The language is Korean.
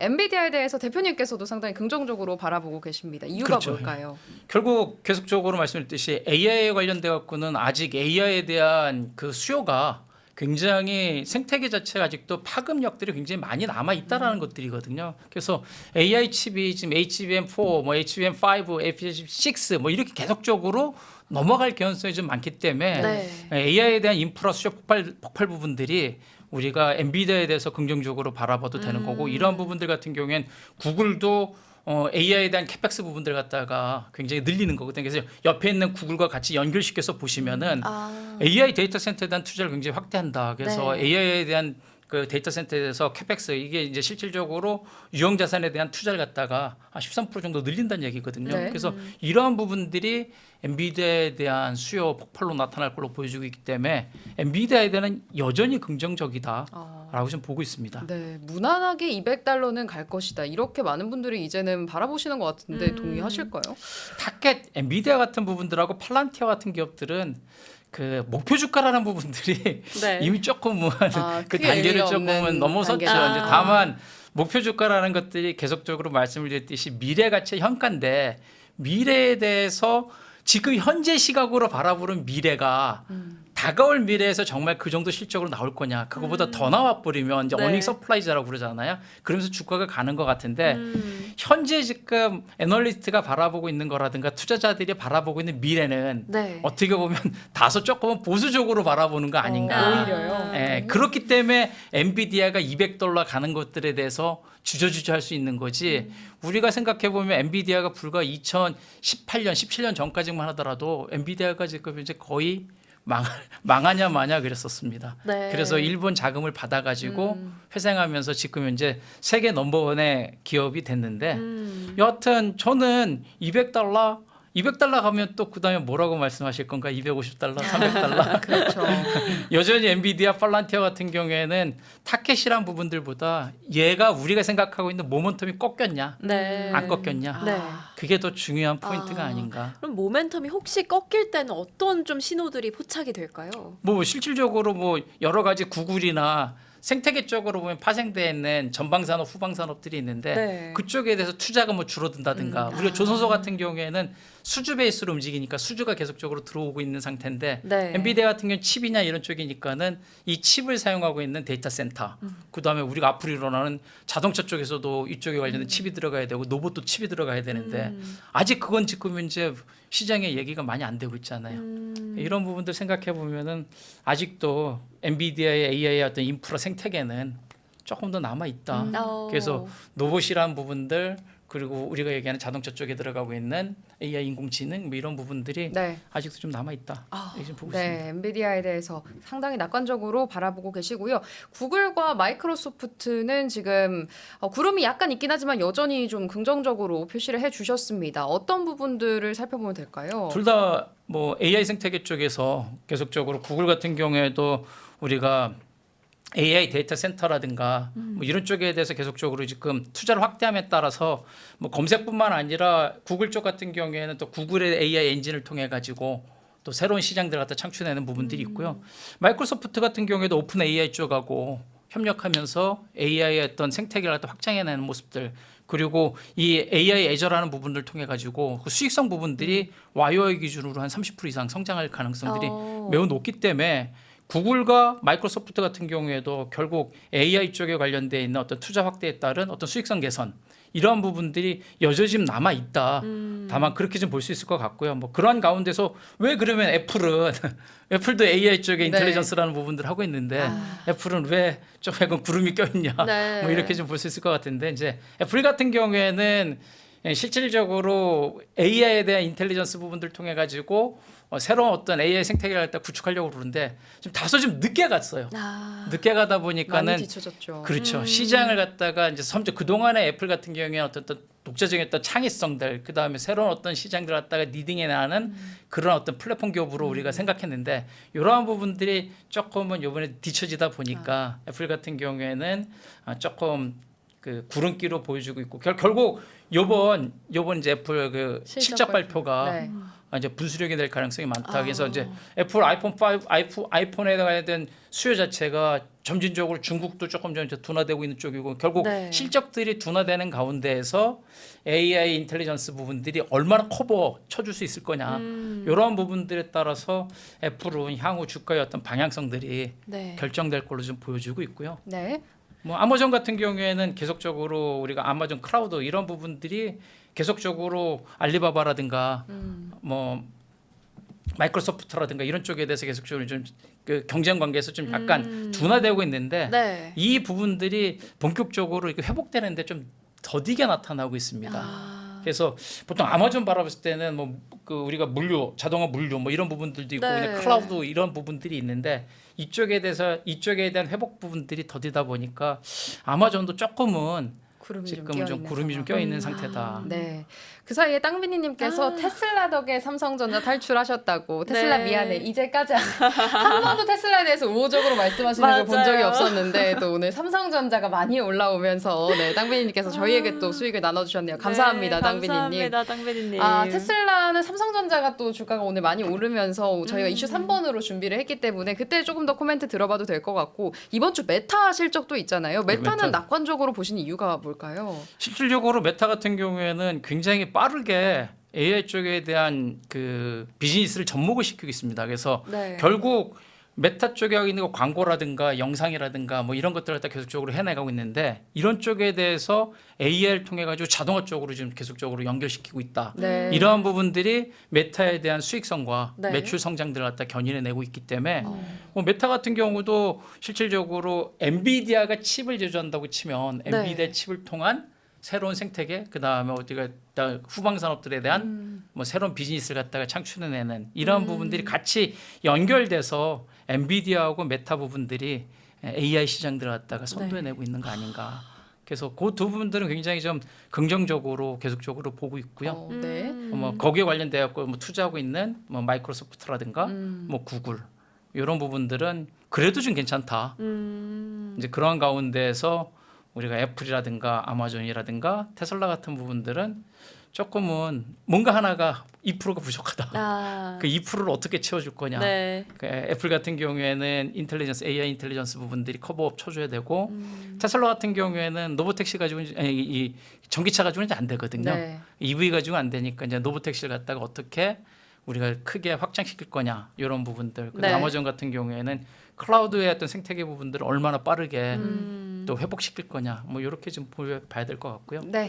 엔비디아에 대해서 대표님께서도 상당히 긍정적으로 바라보고 계십니다. 이유가 그렇죠. 뭘까요? 결국 계속적으로 말씀드렸듯이 AI에 관련돼 갖고는 아직 AI에 대한 그 수요가 굉장히 생태계 자체가 아직도 파급력들이 굉장히 많이 남아 있다라는 것들이거든요. 그래서 AI 칩이 지금 HBM4, 뭐 HBM5, HBM6 뭐 이렇게 계속적으로 넘어갈 개연성이 좀 많기 때문에 네. AI에 대한 인프라 수요 폭발 부분들이 우리가 엔비디아에 대해서 긍정적으로 바라봐도 되는 거고, 이러한 부분들 같은 경우엔 구글도 AI에 대한 캐펙스 부분들 갖다가 굉장히 늘리는 거거든요. 그래서 옆에 있는 구글과 같이 연결시켜서 보시면은 AI 데이터 센터에 대한 투자를 굉장히 확대한다. 그래서 네. AI에 대한 그 데이터 센터에 대해서 캐펙스, 이게 이제 실질적으로 유형 자산에 대한 투자를 갖다가 한 13% 정도 늘린다는 얘기거든요. 네. 그래서 이러한 부분들이 엔비디아에 대한 수요 폭발로 나타날 걸로 보여지고 있기 때문에 엔비디아에 대한 여전히 긍정적이다라고 좀 보고 있습니다. 네, 무난하게 $200는 갈 것이다. 이렇게 많은 분들이 이제는 바라보시는 것 같은데 동의하실까요? 타켓, 엔비디아 같은 부분들하고 팔란티아 같은 기업들은 그 목표 주가라는 부분들이 네. 이미 조금은 그 크게 단계를 의미가 조금은 없는 넘어섰죠. 단계다. 이제 다만 목표 주가라는 것들이 계속적으로 말씀을 드렸듯이 미래 가치의 현가인데, 미래에 대해서 지금 현재 시각으로 바라보는 미래가 다가올 미래에서 정말 그 정도 실적으로 나올 거냐, 그거보다 더 나와 버리면 이제 네. 어닝 서프라이즈라고 그러잖아요. 그러면서 주가가 가는 것 같은데 현재 지금 애널리스트가 바라보고 있는 거라든가 투자자들이 바라보고 있는 미래는 네. 어떻게 보면 다소 조금은 보수적으로 바라보는 거 아닌가. 오히려요? 예, 그렇기 때문에 엔비디아가 $200 가는 것들에 대해서 주저주저 할 수 있는 거지. 우리가 생각해 보면 엔비디아가 불과 2018년, 17년 전까지만 하더라도 엔비디아가 지금 이제 거의 망하냐 마냐 그랬었습니다. 네. 그래서 일본 자금을 받아가지고 회생하면서 지금 현재 세계 넘버원의 기업이 됐는데, 여하튼 저는 $200 가면 또 그다음에 뭐라고 말씀하실 건가? $250, $300. 그렇죠. 여전히 엔비디아, 팔란티아 같은 경우에는 타켓이란 부분들보다 얘가 우리가 생각하고 있는 모멘텀이 꺾였냐, 네. 안 꺾였냐, 네. 그게 더 중요한 포인트가 아닌가. 그럼 모멘텀이 혹시 꺾일 때는 어떤 좀 신호들이 포착이 될까요? 뭐 실질적으로 뭐 여러 가지 구글이나 생태계 쪽으로 보면 파생되어 있는 전방산업, 후방산업들이 있는데 네. 그쪽에 대해서 투자가 뭐 줄어든다든가, 우리가 조선소 같은 경우에는 수주 베이스로 움직이니까 수주가 계속적으로 들어오고 있는 상태인데, 네. 엔비디아 같은 경우는 칩이냐 이런 쪽이니까는 이 칩을 사용하고 있는 데이터 센터, 그다음에 우리가 앞으로 일어나는 자동차 쪽에서도 이쪽에 관련된 칩이 들어가야 되고 로봇도 칩이 들어가야 되는데 아직 그건 지금 이제 시장에 얘기가 많이 안 되고 있잖아요. 이런 부분들 생각해 보면은 아직도 엔비디아의 AI의 어떤 인프라 생태계는 조금 더 남아 있다. 그래서 로봇이라는 부분들, 그리고 우리가 얘기하는 자동차 쪽에 들어가고 있는 AI 인공지능 뭐 이런 부분들이 네. 아직도 좀 남아 있다. 이렇게 좀 보고 있습니다. 네, 엔비디아에 대해서 상당히 낙관적으로 바라보고 계시고요. 구글과 마이크로소프트는 지금 구름이 약간 있긴 하지만 여전히 좀 긍정적으로 표시를 해주셨습니다. 어떤 부분들을 살펴보면 될까요? 둘 다 뭐 AI 생태계 쪽에서 계속적으로 구글 같은 경우에도 우리가 AI 데이터 센터라든가 뭐 이런 쪽에 대해서 계속적으로 지금 투자를 확대함에 따라서 뭐 검색뿐만 아니라 구글 쪽 같은 경우에는 또 구글의 AI 엔진을 통해 가지고 또 새로운 시장들을 갖다 창출해내는 부분들이 있고요. 마이크로소프트 같은 경우에도 오픈 AI 쪽하고 협력하면서 AI의 어떤 생태계를 갖다 확장해내는 모습들, 그리고 이 AI 애저라는 부분을 통해 가지고 그 수익성 부분들이 YoY 기준으로 한 30% 이상 성장할 가능성들이 매우 높기 때문에 구글과 마이크로소프트 같은 경우에도 결국 AI 쪽에 관련돼 있는 어떤 투자 확대에 따른 어떤 수익성 개선, 이러한 부분들이 여전히 좀 남아 있다. 다만 그렇게 좀 볼 수 있을 것 같고요. 뭐 그러한 가운데서 왜 그러면 애플은 애플도 AI 쪽에 인텔리전스라는 부분들을 하고 있는데 애플은 왜 좀 약간 구름이 껴있냐? 네. 뭐 이렇게 좀 볼 수 있을 것 같은데, 이제 애플 같은 경우에는 실질적으로 AI에 대한 인텔리전스 부분들을 통해 가지고 새로운 어떤 AI 생태계를 갖다 구축하려고 그러는데 좀 다소 좀 늦게 갔어요. 늦게 가다 보니까는 많이 뒤쳐졌죠. 그렇죠. 시장을 갖다가 이제 섬뜩 그 동안에 애플 같은 경우에 어떤 독자적인 어떤 창의성들, 그 다음에 새로운 어떤 시장들 갖다가 리딩해 나가는 그런 어떤 플랫폼 기업으로 우리가 생각했는데, 이러한 부분들이 조금은 이번에 뒤처지다 보니까 애플 같은 경우에는 조금 그 구름기로 보여주고 있고, 결국 요번 이제 애플 그 실적 발표가 네. 이제 분수령이 될 가능성이 많다. 그래서 아. 이제 애플 아이폰 5 아이폰에 대한 수요 자체가 점진적으로 중국도 조금 좀 이제 둔화되고 있는 쪽이고 결국 네. 실적들이 둔화되는 가운데에서 AI 인텔리전스 부분들이 얼마나 커버 쳐줄 수 있을 거냐 이러한 부분들에 따라서 애플은 향후 주가의 어떤 방향성들이 네. 결정될 걸로 좀 보여지고 있고요. 네. 뭐 아마존 같은 경우에는 계속적으로 우리가 아마존 클라우드 이런 부분들이 계속적으로 알리바바라든가 뭐 마이크로소프트라든가 이런 쪽에 대해서 계속적으로 좀 그 경쟁 관계에서 좀 약간 둔화되고 있는데 네. 이 부분들이 본격적으로 이렇게 회복되는데 좀 더디게 나타나고 있습니다. 아. 그래서 보통 아마존 바라봤을 때는 뭐 그 우리가 물류, 자동화 물류 뭐 이런 부분들도 있고 네. 그냥 클라우드 이런 부분들이 있는데 이쪽에 대한 회복 부분들이 더디다 보니까 아마존도 조금은 구름이 지금은 좀 끼어 구름이 좀 있는 껴 있는 상황. 상태다. 네. 그 사이에 땅비니님께서 아. 테슬라 덕에 삼성전자 탈출하셨다고. 테슬라 네. 미안해. 이제까지 한 번도 테슬라에 대해서 우호적으로 말씀하시는 걸 본 적이 맞아요. 없었는데 또 오늘 삼성전자가 많이 올라오면서 네, 땅비니님께서 저희에게 또 수익을 나눠주셨네요. 감사합니다, 네, 땅비니님. 감사합니다, 땅비니님. 아, 테슬라는 삼성전자가 또 주가가 오늘 많이 오르면서 저희가 이슈 음. 3번으로 준비를 했기 때문에 그때 조금 더 코멘트 들어봐도 될 것 같고 이번 주 메타 실적도 있잖아요. 메타는 메타. 낙관적으로 보신 이유가 뭘까요? 실질적으로 메타 같은 경우에는 굉장히 빠르게 AI 쪽에 대한 그 비즈니스를 접목을 시키고 있습니다. 그래서 네. 결국 메타 쪽에 하고 있는 거 광고라든가 영상이라든가 뭐 이런 것들을 다 계속적으로 해나가고 있는데 이런 쪽에 대해서 AI를 통해 가지고 자동화 쪽으로 지금 계속적으로 연결시키고 있다. 네. 이러한 부분들이 메타에 대한 수익성과 네. 매출 성장들을 갖다 견인해내고 있기 때문에 어. 뭐 메타 같은 경우도 실질적으로 엔비디아가 칩을 제조한다고 치면 네. 엔비디아 칩을 통한 새로운 생태계 그다음에 어디가 후방 산업들에 대한 뭐 새로운 비즈니스를 갖다가 창출해내는 이러한 부분들이 같이 연결돼서 엔비디아하고 메타 부분들이 AI 시장들을 갖다가 선도해내고 있는 거 아닌가. 그래서 그 두 부분들은 굉장히 좀 긍정적으로 계속적으로 보고 있고요. 네. 뭐 거기에 관련돼 갖고 뭐 투자하고 있는 뭐 마이크로소프트라든가 음. 뭐 구글 이런 부분들은 그래도 좀 괜찮다. 이제 그러한 가운데에서 우리가 애플이라든가 아마존이라든가 테슬라 같은 부분들은 조금은 뭔가 하나가 2%가 부족하다. 아. 그 2%를 어떻게 채워줄 거냐. 네. 그 애플 같은 경우에는 인텔리전스 AI 인텔리전스 부분들이 커버업 쳐줘야 되고 테슬라 같은 경우에는 로보택시 가지고 이 전기차 가지고는 이제 안 되거든요. 네. EV 가지고 안 되니까 이제 로보택시를 갖다가 어떻게 우리가 크게 확장시킬 거냐 이런 부분들. 네. 아마존 같은 경우에는 클라우드의 어떤 생태계 부분들을 얼마나 빠르게 또 회복시킬 거냐 뭐 이렇게 좀 봐야 될 것 같고요. 네.